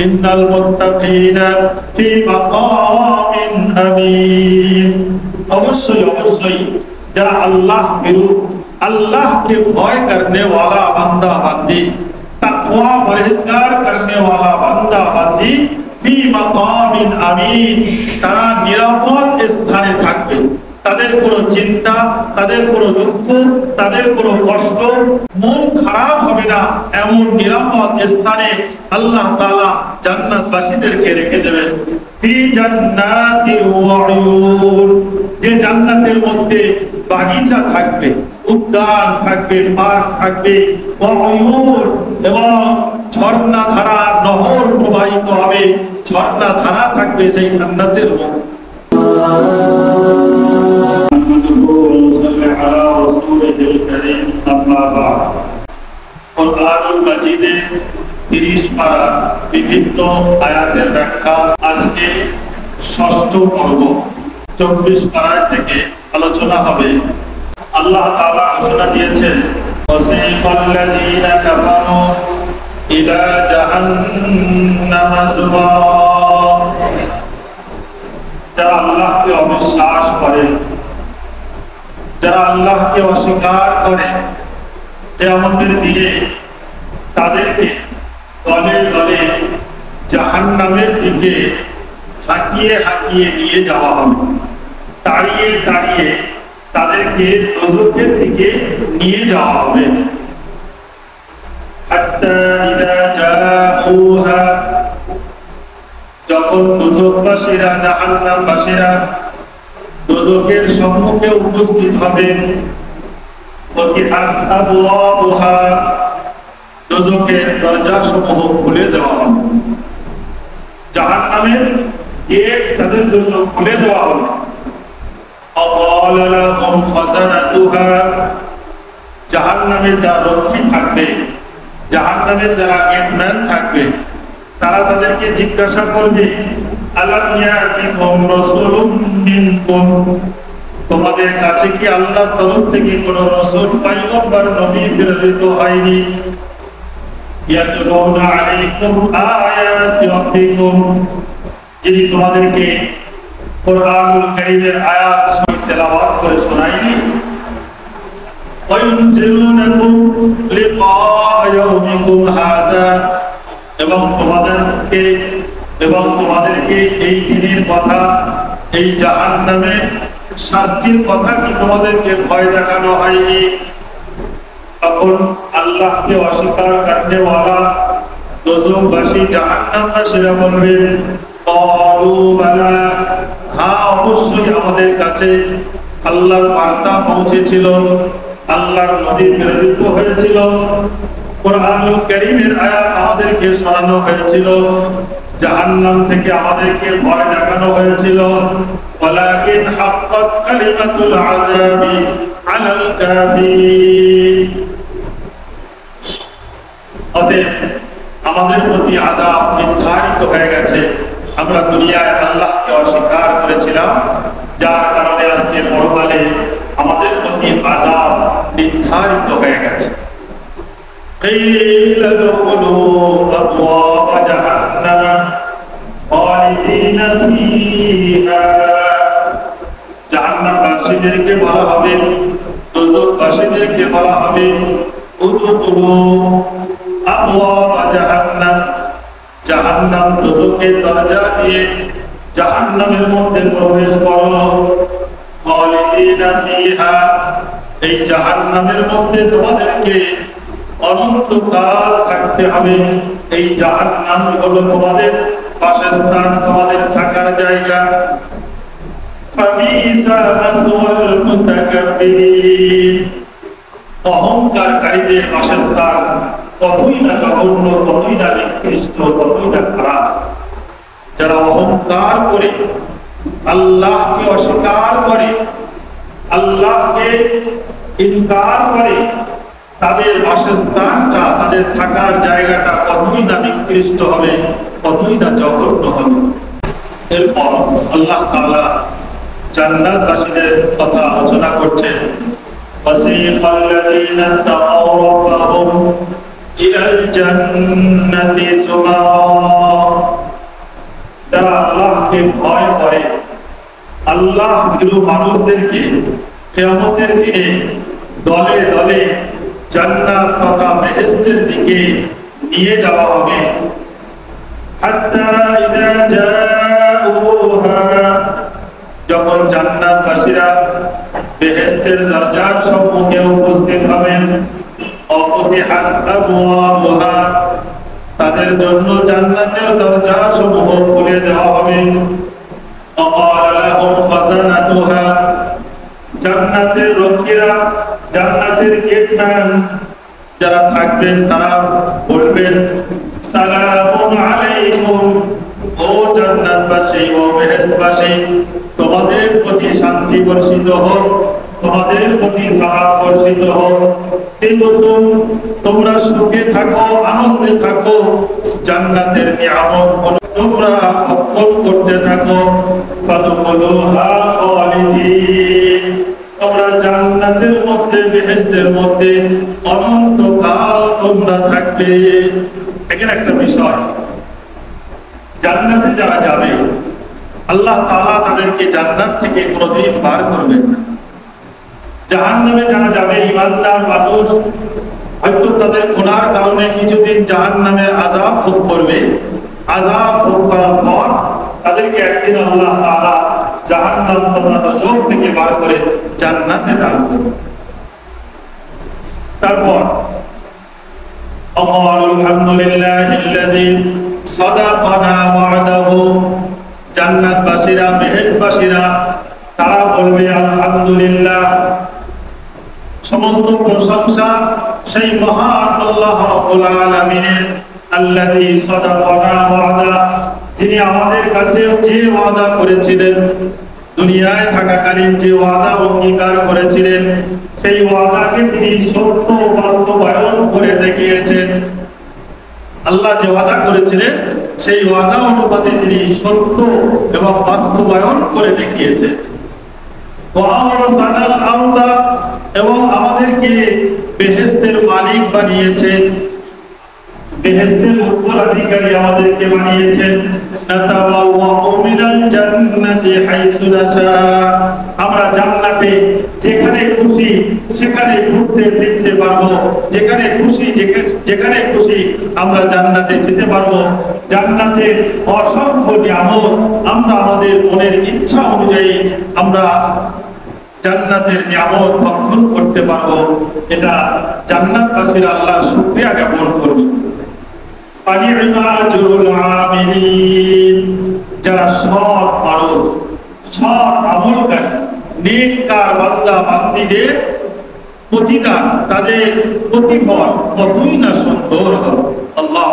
ইন্নাল মুত্তাকিনা ফি মাকামিন আমিন। অবশ্যই অবশ্যই যারা আল্লাহ ভীরু, আল্লাহকে ভয় करने वाला বান্দা বান্দি, তাকওয়া পরহেজগার करने वाला বান্দা বান্দি ফি মাকামিন আমিন, তারা নিরাপদ স্থানে থাকবে। তাদের কোনো চিন্তা, তাদের কোনো দুঃখ, তাদের কোনো কষ্ট, মন খারাপ হবে না, এমন নিরাপদ স্থানে আল্লাহ তাআলা জান্নাতবাসীদেরকে রেখে দেবেন। ফি জান্নাতি ওয়া উয়ুন, যে জান্নাতের মধ্যে বাগিচা থাকবে, উদ্যান থাকবে, পার্ক থাকবে, ওয়া উয়ুন, এবং ঝর্ণা ধারা, নহর প্রবাহিত হবে, ঝর্ণা ধারা থাকবে সেই জান্নাতের মধ্যে। কুরআনুল মাজিদে 30 পারা বিভিন্ন আয়াতের ব্যাখ্যা। আজকে ষষ্ঠ পর্ব 24 পারা থেকে আলোচনা হবে। আল্লাহ তাআলা ঘোষণা দিয়েছেন, ওয়াসিকাল্লাযীনা কাফারু ইলা জাহান্নাম যুমারা, যারা আল্লাহকে অবিশ্বাস করে, যারা আল্লাহকে অস্বীকার করে, কিয়ামতের দিনে তাদেরকে দলে দলে জাহান্নামের দিকে হাঁকিয়ে হাঁকিয়ে নিয়ে যাওয়া হবে, তাড়িয়ে তাড়িয়ে তাদেরকে দোজখের দিকে নিয়ে যাওয়া হবে। হাত্তা ইযা জাউহা, যখন দোজখবাসীরা, জাহান্নামবাসীরা দোজখের সম্মুখে উপস্থিত হবেন, দোজখের দরজাসমূহ খুলে দেওয়া হবে, জাহান্নামের গেট তাদের জন্য খুলে দেওয়া হবে। জাহান্নামের যারা রক্ষী থাকবে, জাহান্নামের যারা গেটম্যান থাকবে, তারা তাদেরকে জিজ্ঞাসা করবে, আলাম ইয়াতিকুম রাসূলুম মিনকুম, তোমাদের কাছে কি আল্লাহর তরফ থেকে কোন রাসূল, পয়গম্বর, নবী প্রেরিত হয়নি? ইয়াতলুনা আলাইকুম আয়াতি রাব্বিকুম, যিনি তোমাদেরকে কুরআনুল কারীমের আয়াত তেলাওয়াত করে শোনায়নি? ওয়ায়ুনজিরুনাকুম লিকা ইয়াউমিকুম হাযা, এবং তোমাদেরকে এই দিনের কথা, এই জাহান্নামের শাস্তির কথা কি তোমাদেরকে ভয় দেখানো হয়নি? তখন আল্লাহকে অস্বীকার করতে ওয়ালা দোজখবাসী, জাহান্নামবাসীরা বলবেন, ক্বালু বালা, হ্যাঁ অবশ্যই আমাদের কাছে আল্লাহর বার্তা পৌঁছেছিল, আল্লাহর নবী প্রেরিত হয়েছিল, কুরআনুল কারীমের আয়াত আমাদেরকে শোনানো হয়েছিল, জাহান্নাম থেকে আমাদেরকে ভয় দেখানো হয়েছিল। ওয়ালাকিন হাক্কাত কালিমাতুল আযাবি আলাল কাফিরিন, অতএব আমাদের প্রতি আযাব নির্ধারিত হয়ে গেছে। আমরা দুনিয়ায় আল্লাহকে অস্বীকার করেছিলাম, যার কারণে আজকে পরকালে আমাদের প্রতি আযাব নির্ধারিত হয়ে গেছে। قيل ادخلوا أبواب جهنم خالدين فيها, জাহান্নামবাসীদেরকে বলা হবে, দোজখবাসীদেরকে বলা হবে, উদখুলু আবওয়াব জাহান্নাম, জাহান্নাম দোজখের দরজা দিয়ে জাহান্নামের মধ্যে প্রবেশ করো। খালিদিনা ফিহা, এই জাহান্নামের মধ্যে তোমাদেরকে অনন্তকাল থাকতে হবে। এই জাহান্নাম হলো তোমাদের বাসস্থান, তোমাদের থাকার জায়গা। ফাবিসা মাসওয়াল মুতাকাব্বিরিন, অহংকারকারীদের বাসস্থান কতই না জঘন্য, কতই না নিকৃষ্ট, কতই না খারাপ। যারা অহংকার করে, আল্লাহকে অস্বীকার করে, আল্লাহকে ইনকার করে, তাদের বাসস্থানটা, তাদের থাকার জায়গাটা কতই না নিকৃষ্ট হবে, কতই না জঘন্য হবে। এরপর আল্লাহ তাআলা জান্নাতবাসীদের কথা আলোচনা করছেন। ওয়াসিকাল্লাযীনা তাকাউ রাব্বাহুম ইলাল জান্নাতি যুমারা, ভয় করে আল্লাহ ভীরু মানুষদেরকে কিয়ামতের দিনে দলে দলে জান্নাত তথা বেহেশতের দিকে নিয়ে যাওয়া হবে। হাত্তা ইযা জাউহা, যখন জান্নাতবাসীরা বেহেশতের দরজার সম্মুখে উপস্থিত হবেন, অফতিহাত আবওয়াবুহা, তাদের জন্য জান্নাতের দরজা সমূহ খুলে দেওয়া হবে। وقال لهم خزنتها, জান্নাতের রক্ষীরা, জান্নাতের গেটম্যান যারা থাকবেন তারা বলবেন, সালামুন আলাইকুম, ও জান্নাতবাসী ও বেহেশতবাসী, তোমাদের প্রতি শান্তি বর্ষিত হোক, তোমাদের প্রতি সালাম বর্ষিত হোক, কিন্তু তোমরা সুখে থাকো, আনন্দে থাকো, জান্নাতের নিয়ামত তোমরা ভক্ষণ করতে থাকো। ফাদখুলুহা খালিদিন, তোমরা জান্নাতের মধ্যে বেহেশতের মধ্যে অনন্তকাল তোমরা থাকবে। এখানে একটা বিষয়, জান্নাতে যারা যাবে আল্লাহ তাআলা তাদেরকে জান্নাত থেকে কোনোদিন বার করবেন না। জাহান্নামে যারা যাবে ঈমানদার মানুষ হয়তো তাদের গুনার কারণে কিছুদিন জাহান্নামের আযাব ভোগ করবে, আযাব ভোগ করার পর তাদেরকে একদিন আল্লাহ তাআলা জাহান্নাম তথা দোজখ থেকে বার করে জান্নাতে দান করবেন। তারপর আলহামদুলিল্লাহিল্লাযী সাদাকানা ওয়া'দাহু, জান্নাতবাসীরা, বেহেশতবাসীরা তারা বলবে আলহামদুলিল্লাহ, সমস্ত প্রশংসা সেই মহান আল্লাহ রাব্বুল আলামিনের, আল্লাযী সাদাকানা ওয়া'দা, যিনি আমাদের কাছে যে ওয়াদা করেছিলেন, দুনিয়ায় থাকাকালীন যে ওয়াদা অঙ্গীকার করেছিলেন, সেই ওয়াদাকে তিনি সত্য বাস্তবায়ন করে দেখিয়েছেন। আল্লাহ যে ওয়াদা করেছিলেন সেই ওয়াদা অনুপাতে তিনি সত্য এবং বাস্তবায়ন করে দেখিয়েছেন। ওয়াওরাসানাল আরদা, এবং আমাদেরকে বেহেশতের মালিক বানিয়েছেন, বেহেশতের উত্তরাধিকারী আমাদেরকে বানিয়েছেন। নাতাবাওয়াউ মিনাল জান্নাতি হাইসু নাশা, আমরা জান্নাতে যেখানে খুশি সেখানে ঘুরতে ফিরতে পারবো, যেখানে খুশি আমরা জান্নাতে যেতে পারবো। জান্নাতের অসংখ্য নিয়ামত আমরা আমাদের মনের ইচ্ছা অনুযায়ী আমরা জান্নাতের নিয়ামত ভক্ষণ করতে পারবো। এটা জান্নাতবাসীরা আল্লাহর শুকরিয়া জ্ঞাপন করবে। যারা সৎ মানুষ, সৎ আমলকারী, নেককার বান্দা বান্দীদের প্রতিদান, তাদের প্রতিফল কতই না সুন্দর হবে। আল্লাহ,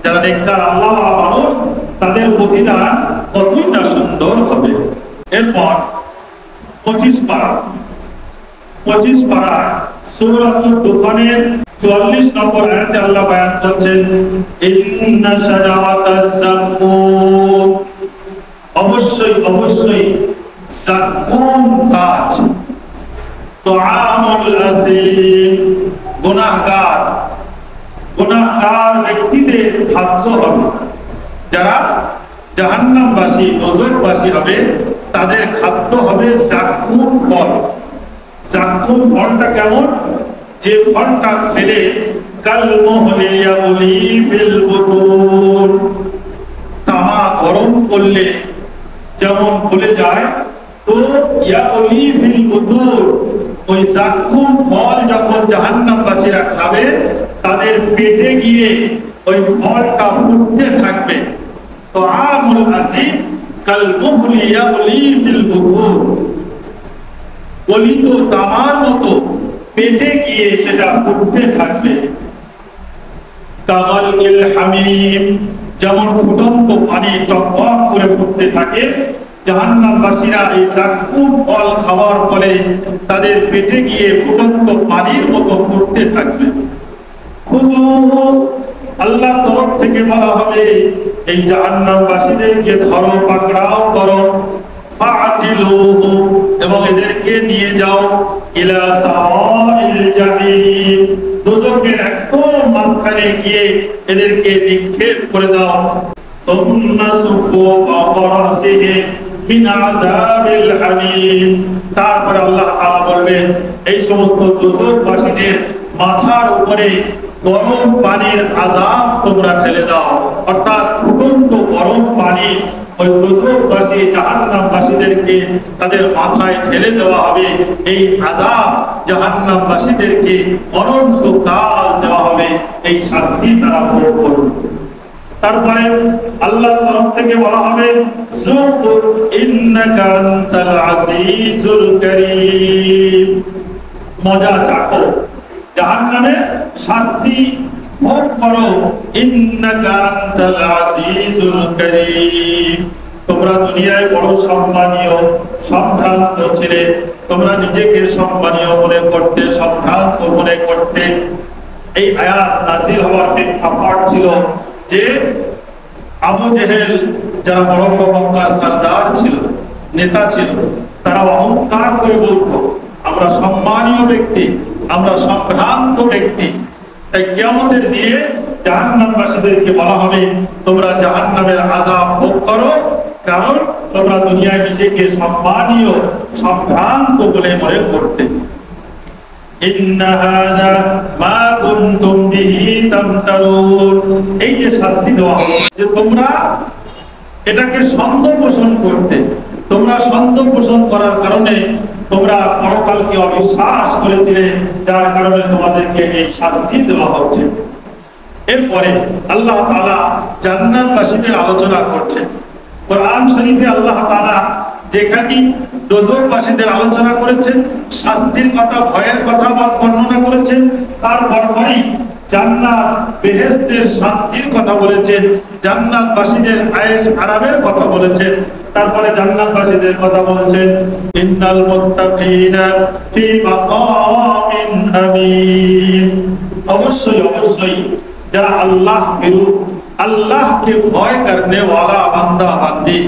যারা নেককার আল্লাহওয়ালা মানুষ তাদের প্রতিদান কতই না সুন্দর হবে। এরপর 25 পারা সূরাতুদ দুখানের 44 নম্বর আয়াতে আল্লাহ বয়ান করছেন, ইন্না শাজারাতাস যাকুম, অবশ্যই যাকুম গাছ, তুআমুল আসীম, গুনাহগার ব্যক্তিদের খাদ্য হবে। যারা জাহান্নামবাসী, দোজখবাসী হবে তাদের খাদ্য হবে যাকুম ফল। যাকুম ফলটা কেমন? যে ফলটা খেলে কালমুহলি ইয়াগলি ফিল বুতুন, তামা গরম করলে যেমন গলে যায়, তো ইয়াগলি ফিল বুতুন, ওই যাকুম ফল যখন জাহান্নামবাসীরা খাবে তাদের পেটে গিয়ে ওই ফলটা ফুটতে থাকবে। তো আমুল আসীম কালমুহলি ইয়াগলি ফিল বুতুন, গলিত তামার মতো পেটে গিয়ে সেটা ফুটতে থাকবে। কাগালিল হামিম, যেমন ফুটন্ত পানি টকবক করে ফুটতে থাকে, জাহান্নামবাসীরা এই যাকুম ফল খাওয়ার পরে তাদের পেটে গিয়ে ফুটন্ত পানির মতো ফুটতে থাকবে। খুযুহু, আল্লাহর তরফ থেকে বলা হবে এই জাহান্নামবাসীদেরকে ধরো, পাকড়াও করো। ফাআতিলুহু, এবং এদেরকে নিয়ে যাও ইলা সাওয়াইল জাহিম, দোজখের একদম মাঝখানে গিয়ে এদেরকে নিক্ষেপ করে দাও। সুম্মা সুকু ফাওকা রাসিহি মিন আযাবিল হামিম। তারপর আল্লাহ তাআলা বলবেন এই সমস্ত দোজখবাসীদের মাথার উপরে গরম পানির আযাব তোমরা ঢেলে দাও, অর্থাৎ ফুটন্ত গরম পানি ওই দোজখবাসী জাহান্নামবাসীদেরকে তাদের মাথায় ঢেলে দেওয়া হবে। এই আযাব জাহান্নামবাসীদেরকে অনন্তকাল দেওয়া হবে, এই শাস্তি তারা ভোগ করবে। তারপরে আল্লাহর তরফ থেকে বলা হবে যুক ইন্নাকা আনতাল আজিজুল কারীম, মজা চাখো, জাহান্নামের শাস্তি ভোগ করো। ইন্নাকা আনতাল আজিজুল কারীম, তোমরা দুনিয়ায় বড় সম্মানীয় সম্ভ্রান্ত ছিলে, তোমরা নিজেকে সম্মানীয় মনে করতে, সম্ভ্রান্ত মনে করতে। এই আয়াত নাযিল হওয়ার প্রেক্ষাপট ছিল যে আবু জেহেল যারা বড় বড় মক্কার সরদার ছিল, নেতা ছিল, তারা অহংকার করে বলতো আমরা সম্মানীয় ব্যক্তি, আমরা সম্ভ্রান্ত ব্যক্তি। তাই কিয়ামতের দিনে জাহান্নামবাসীদেরকে বলা হবে তোমরা জাহান্নামের আযাব ভোগ করো, কারণ তোমরা দুনিয়ায় নিজেকে সম্মানীয় সম্ভ্রান্ত বলে মনে করতে। ইন্না হাযা মা কুনতুম বিহি তামতারুন, এই যে শাস্তি দেওয়া হবে যে তোমরা এটাকে সন্দেহ পোষণ করতে, তোমরা সন্দেহ পোষণ করার কারণে তোমরা পরকালকে অবিশ্বাস করেছিলে, যার কারণে তোমাদেরকে এই শাস্তি দেওয়া হচ্ছে। এরপরে আল্লাহ তাআলা জান্নাতবাসীদের আলোচনা করছে। কোরআন শরীফে আল্লাহ তাআলা যেখানে দোজখবাসীদের আলোচনা করেছেন, শাস্তির কথা, ভয়ের কথা বর্ণনা করেছেন, তার পরপরই জান্নাত বেহেশতের শান্তির কথা বলেছেন, জান্নাতবাসীদের আয়েশ আরামের কথা বলেছেন। তারপরে জান্নাতবাসীদের কথা বলছেন ইন্নাল মুত্তাকিনা ফি মাকামিন আমিন, অবশ্যই অবশ্যই যারা আল্লাহ ভীরু, अल्लाह के भय करने वाला बंदा बंदी,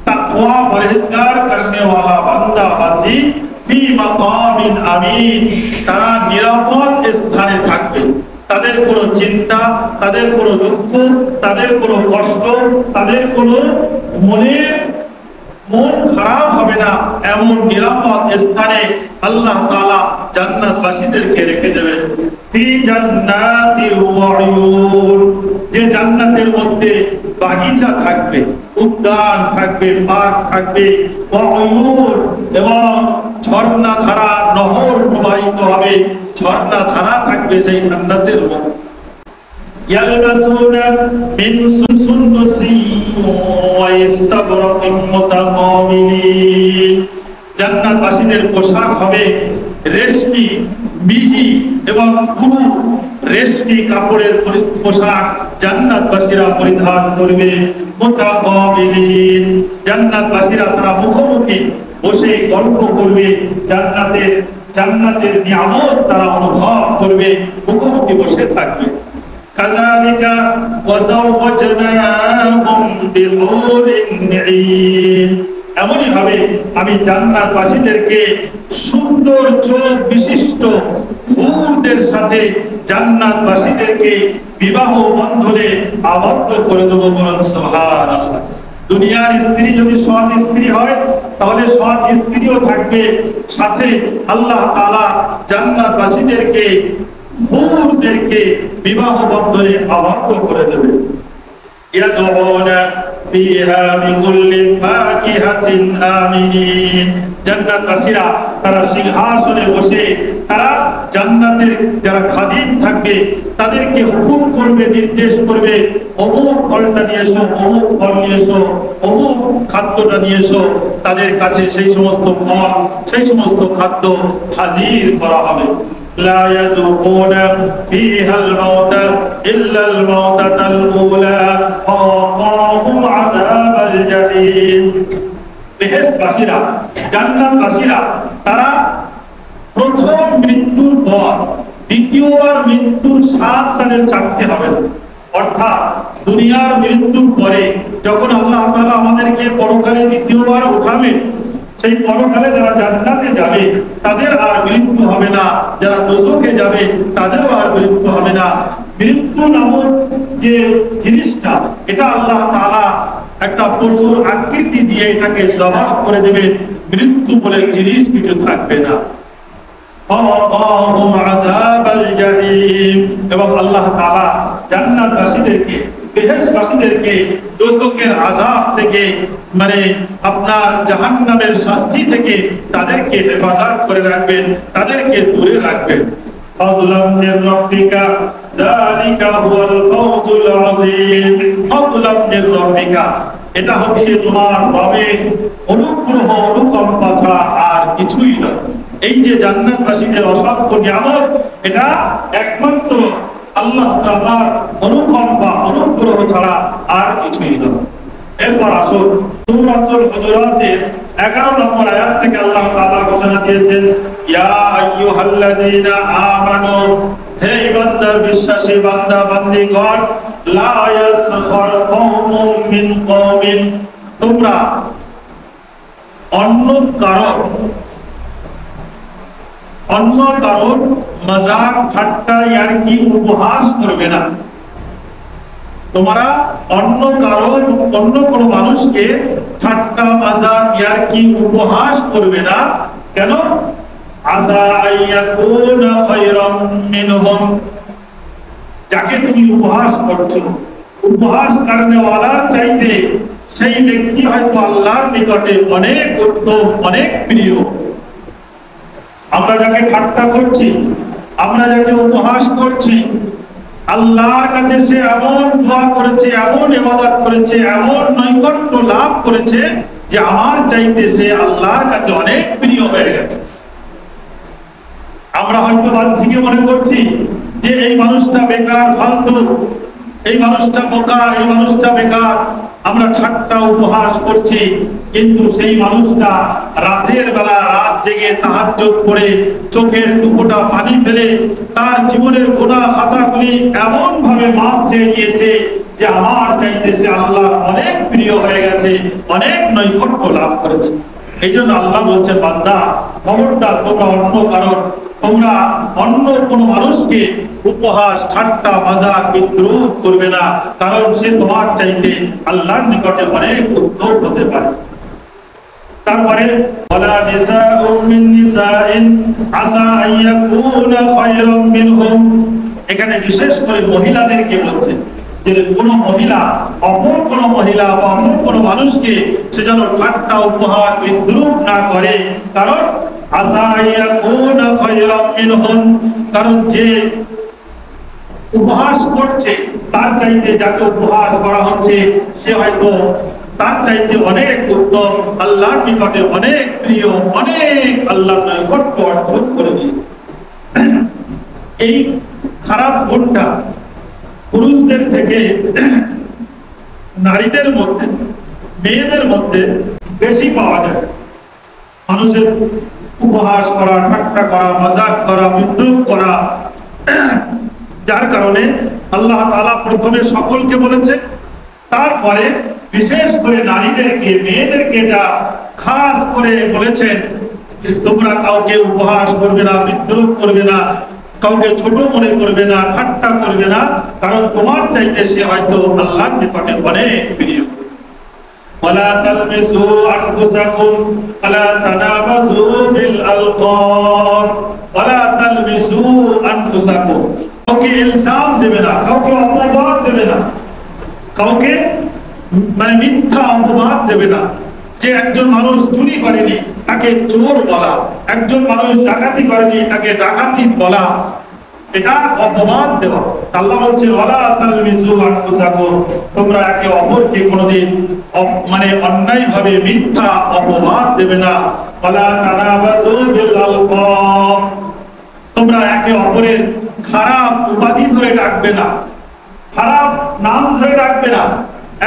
तकवा परहेजगार करने वाला बंदा बंदी फी मकामिन आमीन, তারা নিরাপদ স্থানে থাকবে। তাদের কোনো চিন্তা, তাদের কোনো দুঃখ, তাদের কোনো কষ্ট, তাদের কোনো মন খারাপ হবে না, এমন নিরাপদ স্থানে আল্লাহ তাআলা জান্নাতবাসীদেরকে রেখে দেবেন। ফি জান্নাতি ওয়া উয়ুন, যে জান্নাতের মধ্যে বাগিচা থাকবে, উদ্যান থাকবে, পার্ক থাকবে, ওয়া উয়ুন, এবং ঝর্ণা ধারা, নহর প্রবাহিত হবে, ঝর্ণা ধারা থাকবে সেই জান্নাতের মধ্যে। ইয়ালবাসুনা মিন সুনদুসি ওয়া ইস্তাবরাকিন মুতাকাবিলিন, জান্নাতবাসীদের পোশাক হবে রেশমি, মিহি এবং পুরু রেশমি কাপড়ের পোশাক জান্নাতবাসীরা পরিধান করবে। মুতাকাবিলিন, জান্নাতবাসীরা তারা মুখোমুখি বসে গল্প করবে, জান্নাতের নিয়ামত তারা অনুভব করবে, মুখোমুখি বসে থাকবে। কাযালিকা ওয়াজাওয়াজনাহুম বিহুরিন ঈন, এমনই ভাবে আমি জান্নাতবাসীদেরকে সুন্দর চোখ বিশিষ্ট হুরদের সাথে জান্নাতবাসীদেরকে বিবাহ বন্ধনে আবদ্ধ করে দেব। বলুন সুবহানাল্লাহ। দুনিয়ার স্ত্রী যদি সৎ স্ত্রী হয় তাহলে সৎ স্ত্রীও থাকবে, সাথে আল্লাহ তাআলা জান্নাতবাসীদেরকে হুরদেরকে বিবাহ বন্ধনে আবদ্ধ করে দেবে। ইয়াদউনা ফিহা বিকুল্লি ফাকিহাতিন আমিনিন, জান্নাতবাসীরা তারা সিংহাসনে বসে তারা জান্নাতের যারা খাদিম থাকবে তাদেরকে হুকুম করবে, নির্দেশ করবে, অমুক ফলটা নিয়ে এসো, অমুক ফল নিয়ে এসো, অমুক খাদ্যটা নিয়ে এসো। তাদের কাছে সেই সমস্ত ফল, সেই সমস্ত খাদ্য হাজির করা হবে। لا يذوقون فيها الموت إلا الموتة الأولى ووقاهم عذاب الجحيم, বেহেশতবাসীরা, জান্নাতবাসীরা তারা প্রথম মৃত্যুর পর দ্বিতীয়বার মৃত্যুর স্বাদ তাদের চাখতে হবে না। অর্থাৎ দুনিয়ার মৃত্যুর পরে যখন আল্লাহ তাআলা আমাদেরকে পরকালে দ্বিতীয়বার উঠাবেন, সেই পরকালে যারা জান্নাতে যাবে তাদের আর মৃত্যু হবে না, যারা দোজখে যাবে তাদেরও আর মৃত্যু হবে না। মৃত্যু নামক যে জিনিসটা, এটা আল্লাহ তাআলা একটা পশুর আকৃতি দিয়ে এটাকে জবাহ করে দেবেন, মৃত্যু বলে জিনিস কিছু থাকবে না। এবং আল্লাহ তাআলা জান্নাতবাসীদেরকে, বেহেশতবাসীদেরকে দোজখের আযাব থেকে, মানে আপনার জাহান্নামের শাস্তি থেকে তাদেরকে হেফাজত করে রাখবেন, তাদেরকে দূরে রাখবেন। ফাযলাম মির রাব্বিকা যালিকা হুয়াল ফাওজুল আযীম। ফাযলাম মির রাব্বিকা, এটা হচ্ছে তোমার রবের অনুগ্রহ, অনুকম্পা ছাড়া আর কিছুই নয়। এই যে জান্নাতবাসীদের অসংখ্য নিয়ামত, এটা একমাত্র আল্লাহ তাআলার অনুকম্পা, অনুগ্রহ ছাড়া আর কিছুই নয়। এরপর আসুন সূরাতুল হুজুরাতের 11 নম্বর আয়াত থেকে আল্লাহ তাআলা ঘোষণা দিয়েছেন, ইয়া আইয়ুহাল্লাযীনা আমানু, হে ঈমানদার বিশ্বাসী বান্দা বান্দীগণ, লা ইয়াসখার কওমুম মিন কওমিন, তোমরা অন্য কারোর মজাক, ঠাট্টা, ইয়ার্কি, উপহাস করবে না। তোমরা অন্য কোনো মানুষকে ঠাট্টা, মজাক, ইয়ার্কি, উপহাস করবে না। কেন? আসা আইয়াকুনা খায়রাম মিনহুম, যাকে তুমি উপহাস করছো, উপহাস করনে ওয়ালার চাইতে সেই ব্যক্তি হয়তো আল্লাহর নিকটে অনেক উত্তম, অনেক প্রিয়। আমরা যাকে ঠাট্টা করছি, আমরা যাকে উপহাস করছি, আল্লাহর কাছে সে এমন দোয়া করেছে, এমন ইবাদত করেছে, এমন নৈকট্য লাভ করেছে যে আমার চাইতে সে আল্লাহর কাছে অনেক প্রিয় হয়ে গেছে। আমরা হয়তো বাহ্যিকে মনে করছি যে এই মানুষটা বেকার, ফালতু, এই মানুষটা বোকা, এই মানুষটা বেকার, আমরা ঠাট্টা উপহাস করছি। কিন্তু সেই মানুষটা রাতের বেলা রাত জেগে তাহাজ্জুদ করে চোখের দুফোঁটা পানি ফেলে তার জীবনের গুনাহ খাতাগুলি এমন ভাবে মাপ চেয়ে দিয়েছে যে আমার চাইতে সে আল্লাহ অনেক প্রিয় হয়ে গেছে, অনেক নৈকট্য লাভ করেছে। এই জন্য আল্লাহ বলছেন, বান্দা খবরদার, তোমরা অন্য কোনো মানুষকে উপহাস, ঠাট্টা, মজাক, বিদ্রুপ করবে না, কারণ সে তোমার চাইতে আল্লাহর নিকটে অনেক উত্তম হতে পারে। তারপরে ওয়ালা নিসাউম মিন নিসাইন আসা আইয়াকুনা খায়রাম মিনহুম, এখানে বিশেষ করে মহিলাদেরকে বলছেন যে কোন মহিলা অপর কোন মহিলা বা অপর কোন মানুষকে সে যেন ঠাট্টা, উপহাস, বিদ্রুপ না করে। কারণ আসা আইয়াকুনা খায়রাম মিনহুম, কারণ যে উপহাস করছে তার চাইতে যাকে উপহাস করা হচ্ছে সে হয়তো তার চাইতে অনেক উত্তম, আল্লাহর নিকটে অনেক প্রিয়, অনেক আল্লাহর নৈকট্য অর্জন করে দিয়ে। এই খারাপ গুণটা পুরুষদের থেকে নারীদের মধ্যে, মেয়েদের মধ্যে বেশি পাওয়া যায়। মানুষের উপহাস করা, ঠাট্টা করা, মজাক করা, বিদ্রুপ করা, যার কারণে আল্লাহ তাআলা প্রথমে সকলকে বলেছে, তারপরে বিশেষ করে নারীদেরকে, মেয়েদেরকে এটা খাস করে বলেছেন, তোমরা কাউকে উপহাস করবে না, বিদ্রুপ করবে না, কাউকে ছোট মনে করবে না, ঠাট্টা করবে না, কারণ তোমার চাইতে সে হয়তো আল্লাহর নিকটে অনেক প্রিয়। ওয়ালা তালমিসু আনফুসাকুম ওয়ালা তানাবাসু বিল আলকাব, ওয়ালা তালমিসু আনফুসাকুম, কাউকে ইলজাম দেবে না, কাউকে অপবাদ দেবে না, কাউকে মানে মিথ্যা অপবাদ দেবে না। যে একজন মানুষ চুরি করেনি তাকে চোর বলা, একজন মানুষ ডাকাতি করেনি তাকে ডাকাতি বলা, এটা অপবাদ দেওয়া। আল্লাহ বলছেন ওয়ালা তালমিসু আনফুসাকুম, তোমরা একে অপরকে কোনোদিন মানে অন্যায়ভাবে মিথ্যা অপবাদ দেবে না। ওয়ালা তানাবাসু বিল আলকাব, তোমরা একে অপরের খারাপ উপাধি ধরে ডাকবে না, খারাপ নাম ধরে ডাকবে না।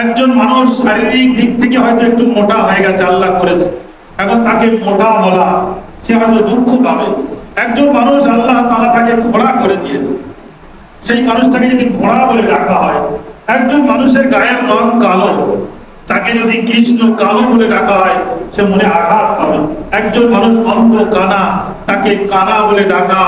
একজন মানুষ শারীরিক দিক থেকে হয়তো একটু মোটা হয়ে গেছে, আল্লাহ করেছে, এখন তাকে মোটা বলা, সে হয়তো দুঃখ পাবে। একজন মানুষ আল্লাহ তাআলা তাকে ঘোড়া করে দিয়েছে, সেই মানুষটাকে যদি ঘোড়া বলে ডাকা হয়, একজন মানুষের গায়ের রং কালো, তাকে যদি কৃষ্ণ কালো বলে ডাকা হয় সে মনে আঘাত পাবে। একজন মানুষ অন্ধ কানা, তাকে কানা বলে ডাকা,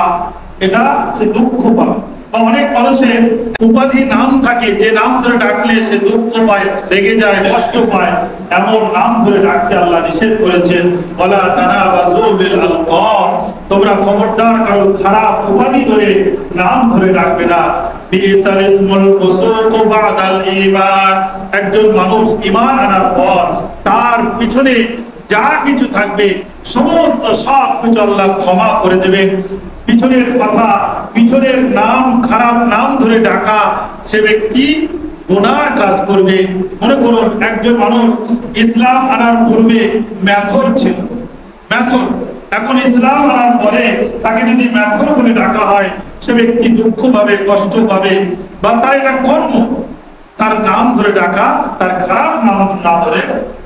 এটা সে দুঃখ পাবে। বা অনেক মানুষের উপাধি নাম থাকে, যে নাম ধরে ডাকলে সে দুঃখ পায়, রেগে যায়, কষ্ট পায়, এমন নাম ধরে ডাকতে আল্লাহ নিষেধ করেছেন। ওয়ালা তানাবাযু বিল আলকাব, তোমরা খবরদার কারো খারাপ উপাধি ধরে নাম ধরে ডাকবে না। বিসাল ইসমুল ফুসুক বাদাল ঈমান, একজন মানুষ ঈমান আনার পর তার পিছনে যা কিছু থাকবে সমস্ত সব কিছু আল্লাহ ক্ষমা করে দেবেন। পিছনের কথা, পিছনের নাম, খারাপ নাম ধরে ডাকা, সে ব্যক্তি গুনার কাজ করবে। মনে করুন একজন মানুষ ইসলাম আনার পূর্বে মেথর ছিল, মেথর, এখন ইসলাম আনার পরে তাকে যদি মেথর বলে ডাকা হয়, সে ব্যক্তি দুঃখ পাবে, কষ্ট পাবে, বা তার এটা কর্ম, তার নাম ধরে ডাকা, তার খারাপ নাম না ধরে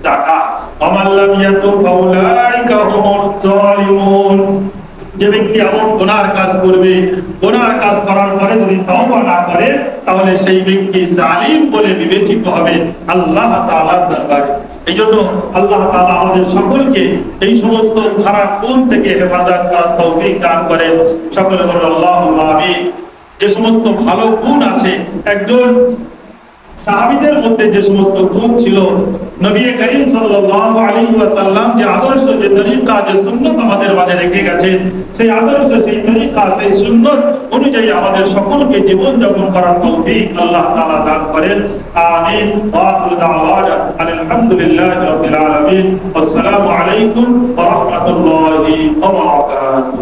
ডাকা। আমাল্লাম ইয়াতুব ফাউলাইকা হুমুজ জালিমুন, যে ব্যক্তি এমন গুনার কাজ করবে, গুনার কাজ করার পরে যদি তওবা না করে, তাহলে সেই ব্যক্তি জালিম বলে বিবেচিত হবে আল্লাহ তাআলার দরবারে। এই জন্য আল্লাহ তাআলা আমাদের সকলকে এই সমস্ত খারাপ গুণ থেকে হেফাজত করার তৌফিক দান করেন। সকলে বলুন আল্লাহুম্মা আমিন। যে সমস্ত ভালো গুণ আছে, একজন সাহাবীদের মধ্যে যে সমস্ত গুণ ছিল, নবী করিম সাল্লাল্লাহু আলাইহি ওয়াসাল্লাম যে আদর্শ, যে তরিকা, যে সুন্নাত আমাদের মাঝে রেখে গেছেন, সেই আদর্শ, সেই তরিকা, সেই সুন্নাত অনুযায়ী আমাদের সকলকে জীবন যাপন করার তৌফিক আল্লাহ তাআলা দান করেন। আমিন। ওয়া আখিরু দাওয়ানা আলহামদুলিল্লাহি রাব্বিল আলামিন। আসসালামু আলাইকুম ওয়া রাহমাতুল্লাহি ওয়া বারাকাতুহু।